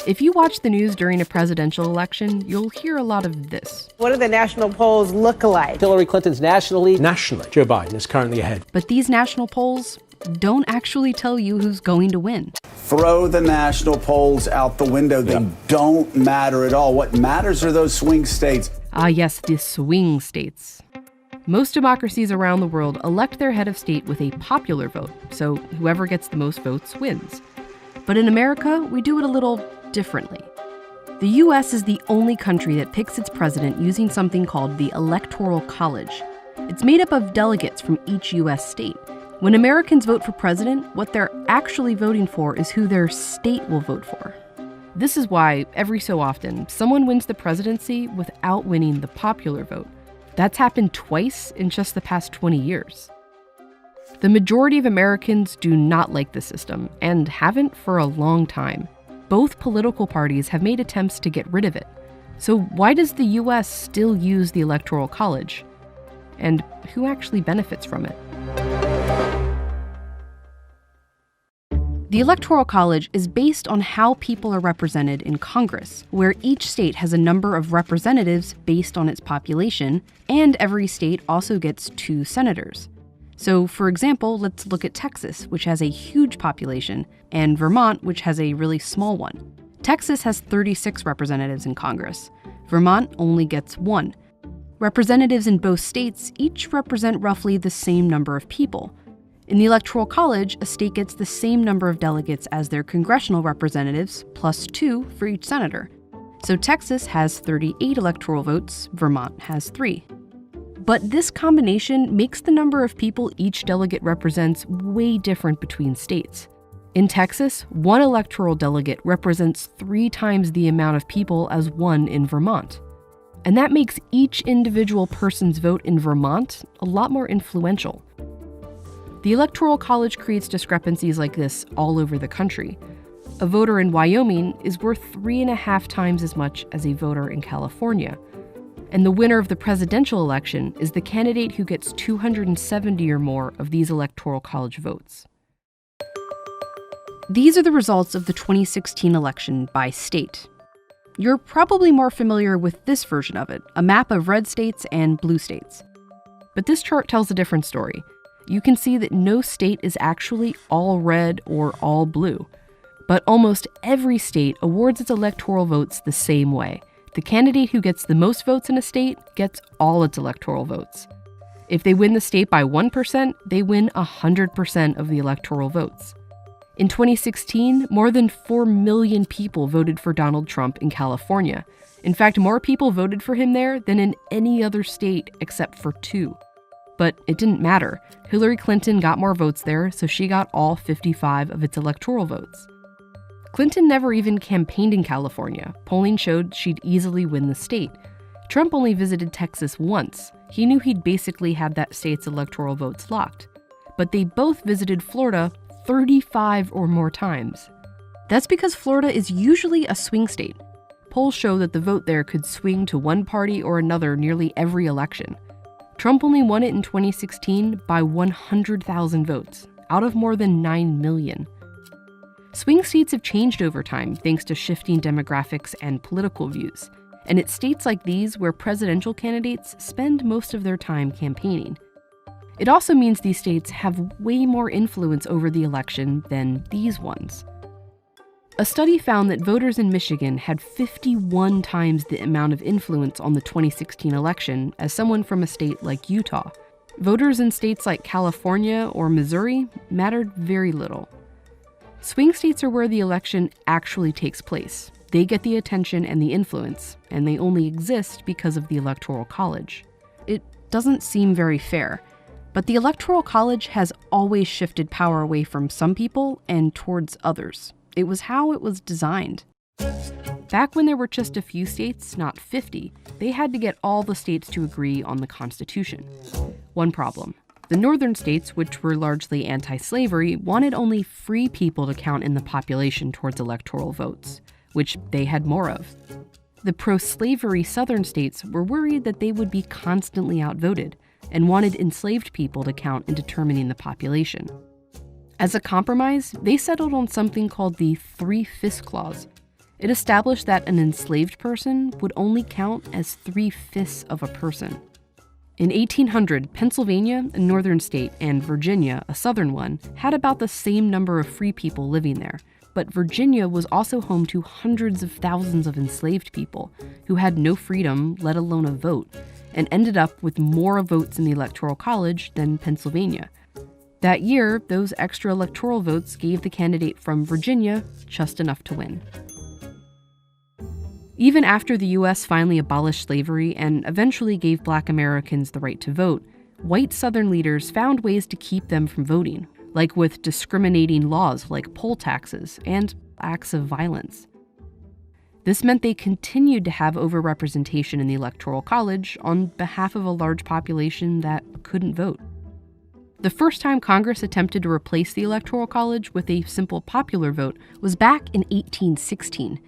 If you watch the news during a presidential election, you'll hear a lot of this. What do the national polls look like? Hillary Clinton's nationally, Joe Biden is currently ahead. But these national polls don't actually tell you who's going to win. Throw the national polls out the window. They don't matter at all. What matters are those swing states. Ah, yes, the swing states. Most democracies around the world elect their head of state with a popular vote, so whoever gets the most votes wins. But in America, we do it a little differently. The US is the only country that picks its president using something called the Electoral College. It's made up of delegates from each US state. When Americans vote for president, what they're actually voting for is who their state will vote for. This is why, every so often, someone wins the presidency without winning the popular vote. That's happened twice in just the past 20 years. The majority of Americans do not like the system, and haven't for a long time. Both political parties have made attempts to get rid of it. So why does the US still use the Electoral College? And who actually benefits from it? The Electoral College is based on how people are represented in Congress, where each state has a number of representatives based on its population, and every state also gets 2 senators. So, for example, let's look at Texas, which has a huge population, and Vermont, which has a really small one. Texas has 36 representatives in Congress. Vermont only gets 1. Representatives in both states each represent roughly the same number of people. In the Electoral College, a state gets the same number of delegates as their congressional representatives, plus 2 for each senator. So Texas has 38 electoral votes, Vermont has 3. But this combination makes the number of people each delegate represents way different between states. In Texas, 1 electoral delegate represents 3 times the amount of people as 1 in Vermont. And that makes each individual person's vote in Vermont a lot more influential. The Electoral College creates discrepancies like this all over the country. A voter in Wyoming is worth 3.5 times as much as a voter in California. And the winner of the presidential election is the candidate who gets 270 or more of these Electoral College votes. These are the results of the 2016 election by state. You're probably more familiar with this version of it, a map of red states and blue states. But this chart tells a different story. You can see that no state is actually all red or all blue. But almost every state awards its electoral votes the same way. The candidate who gets the most votes in a state gets all its electoral votes. If they win the state by 1%, they win 100% of the electoral votes. In 2016, more than 4 million people voted for Donald Trump in California. In fact, more people voted for him there than in any other state except for 2. But it didn't matter. Hillary Clinton got more votes there, so she got all 55 of its electoral votes. Clinton never even campaigned in California. Polling showed she'd easily win the state. Trump only visited Texas once. He knew he'd basically had that state's electoral votes locked. But they both visited Florida 35 or more times. That's because Florida is usually a swing state. Polls show that the vote there could swing to one party or another nearly every election. Trump only won it in 2016 by 100,000 votes, out of more than 9 million. Swing states have changed over time thanks to shifting demographics and political views, and it's states like these where presidential candidates spend most of their time campaigning. It also means these states have way more influence over the election than these ones. A study found that voters in Michigan had 51 times the amount of influence on the 2016 election as someone from a state like Utah. Voters in states like California or Missouri mattered very little. Swing states are where the election actually takes place. They get the attention and the influence, and they only exist because of the Electoral College. It doesn't seem very fair, but the Electoral College has always shifted power away from some people and towards others. It was how it was designed. Back when there were just a few states, not 50, they had to get all the states to agree on the Constitution. One problem. The northern states, which were largely anti-slavery, wanted only free people to count in the population towards electoral votes, which they had more of. The pro-slavery southern states were worried that they would be constantly outvoted and wanted enslaved people to count in determining the population. As a compromise, they settled on something called the 3/5 Clause. It established that an enslaved person would only count as 3/5 of a person. In 1800, Pennsylvania, a northern state, and Virginia, a southern one, had about the same number of free people living there. But Virginia was also home to hundreds of thousands of enslaved people who had no freedom, let alone a vote, and ended up with more votes in the Electoral College than Pennsylvania. That year, those extra electoral votes gave the candidate from Virginia just enough to win. Even after the U.S. finally abolished slavery and eventually gave Black Americans the right to vote, white Southern leaders found ways to keep them from voting, like with discriminating laws like poll taxes and acts of violence. This meant they continued to have overrepresentation in the Electoral College on behalf of a large population that couldn't vote. The first time Congress attempted to replace the Electoral College with a simple popular vote was back in 1816.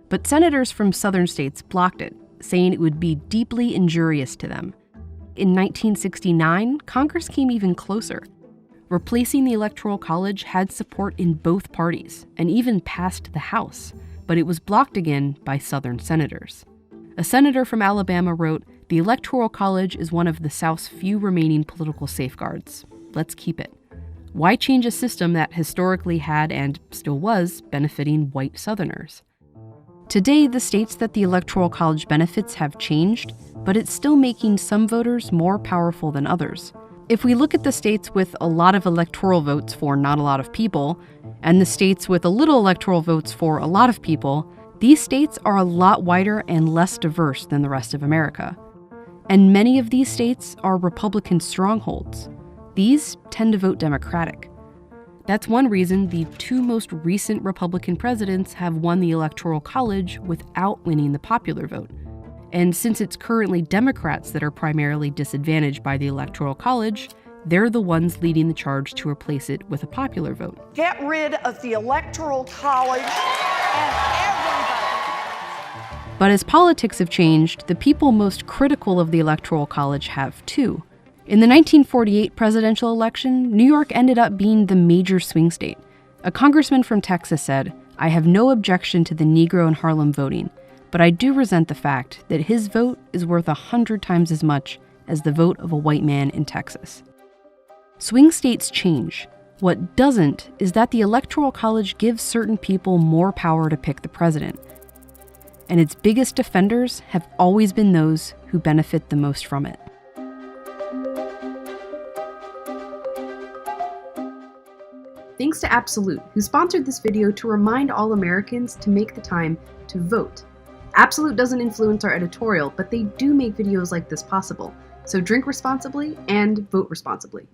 But senators from southern states blocked it, saying it would be deeply injurious to them. In 1969, Congress came even closer. Replacing the Electoral College had support in both parties, and even passed the House, but it was blocked again by southern senators. A senator from Alabama wrote, "The Electoral College is one of the South's few remaining political safeguards. Let's keep it. Why change a system that historically had, and still was, benefiting white Southerners?" Today, the states that the Electoral College benefits have changed, but it's still making some voters more powerful than others. If we look at the states with a lot of electoral votes for not a lot of people, and the states with a little electoral votes for a lot of people, these states are a lot wider and less diverse than the rest of America. And many of these states are Republican strongholds. These tend to vote Democratic. That's one reason the two most recent Republican presidents have won the Electoral College without winning the popular vote. And since it's currently Democrats that are primarily disadvantaged by the Electoral College, they're the ones leading the charge to replace it with a popular vote. Get rid of the Electoral College and everybody. But as politics have changed, the people most critical of the Electoral College have too. In the 1948 presidential election, New York ended up being the major swing state. A congressman from Texas said, "I have no objection to the Negro in Harlem voting, but I do resent the fact that his vote is worth 100 times as much as the vote of a white man in Texas." Swing states change. What doesn't is that the Electoral College gives certain people more power to pick the president. And its biggest defenders have always been those who benefit the most from it. Thanks to Absolute, who sponsored this video to remind all Americans to make the time to vote. Absolute doesn't influence our editorial, but they do make videos like this possible. So drink responsibly and vote responsibly.